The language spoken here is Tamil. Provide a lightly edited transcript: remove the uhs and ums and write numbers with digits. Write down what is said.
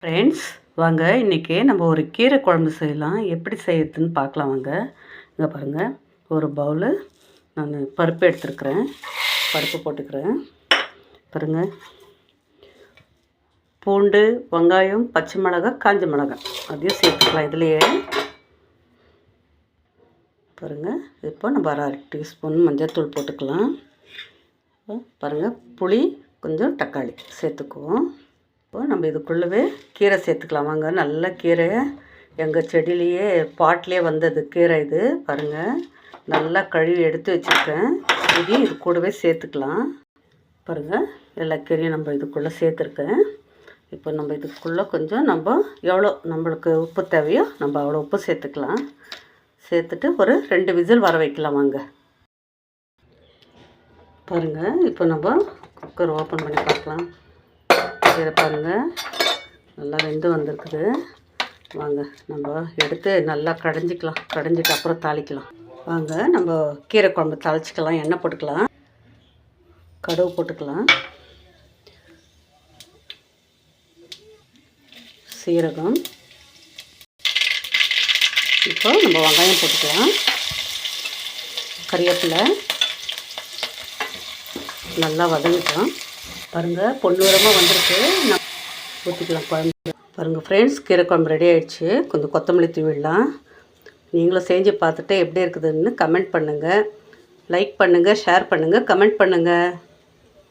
ஃப்ரெண்ட்ஸ், வாங்க இன்றைக்கி நம்ம ஒரு கீரை குழம்பு செய்யலாம். எப்படி செய்யறதுன்னு பார்க்கலாம் வாங்க. இங்கே பாருங்கள், ஒரு பவுலு நான் பருப்பு எடுத்துருக்குறேன். பருப்பு போட்டுக்கிறேன். பாருங்கள், பூண்டு, வெங்காயம், பச்சை மிளகாய், காஞ்ச மிளகாய் அதையும் சேர்த்துக்கலாம் இதுலேயே. பாருங்கள், இப்போ நம்ம அரை டீஸ்பூன் மஞ்சள்தூள் போட்டுக்கலாம். பாருங்கள், புளி, கொஞ்சம் தக்காளி சேர்த்துக்குவோம். இப்போ நம்ம இதுக்குள்ளவே கீரை சேர்த்துக்கலாம் வாங்க. நல்ல கீரை, எங்கள் செடியிலேயே பாட்லேயே வந்தது கீரை இது. பாருங்கள், நல்லா கழுவி எடுத்து வச்சுருக்கேன். இதையும் இது கூடவே சேர்த்துக்கலாம். பாருங்கள், எல்லா கீரையும் நம்ம இதுக்குள்ளே சேர்த்துருக்கேன். இப்போ நம்ம இதுக்குள்ளே கொஞ்சம் எவ்வளோ நம்மளுக்கு உப்பு தேவையோ நம்ம அவ்வளோ உப்பு சேர்த்துக்கலாம். சேர்த்துட்டு ஒரு 2 விசில் வர வைக்கலாம் வாங்க. பாருங்கள், இப்போ நம்ம குக்கர் ஓப்பன் பண்ணி பார்க்கலாம். கீரை பாருங்கள், நல்லா வெந்து வந்திருக்குது. வாங்க நம்ம எடுத்து நல்லா கடைஞ்சிக்கலாம். கடைஞ்சிட்டு அப்புறம் தாளிக்கலாம் வாங்க. நம்ம கீரை குழம்பு தாளிச்சிக்கலாம். எண்ணெய் போட்டுக்கலாம், கடுகு போட்டுக்கலாம், சீரகம். இப்போ நம்ம வெங்காயம் போட்டுக்கலாம், கறிவேப்பிலை நல்லா வதங்கிக்கலாம். பாருங்கள், பொன்னிறமாக வந்திருக்கு. நான் ஊற்றிக்கலாம் குழம்பு. பாருங்கள் ஃப்ரெண்ட்ஸ், கீரை குழம்பு ரெடி ஆகிடுச்சு. கொஞ்சம் கொத்தமல்லி தூவிடலாம். நீங்களும் செஞ்சு பார்த்துட்டு எப்படி இருக்குதுன்னு கமெண்ட் பண்ணுங்கள். லைக் பண்ணுங்கள், ஷேர் பண்ணுங்கள், கமெண்ட் பண்ணுங்கள்.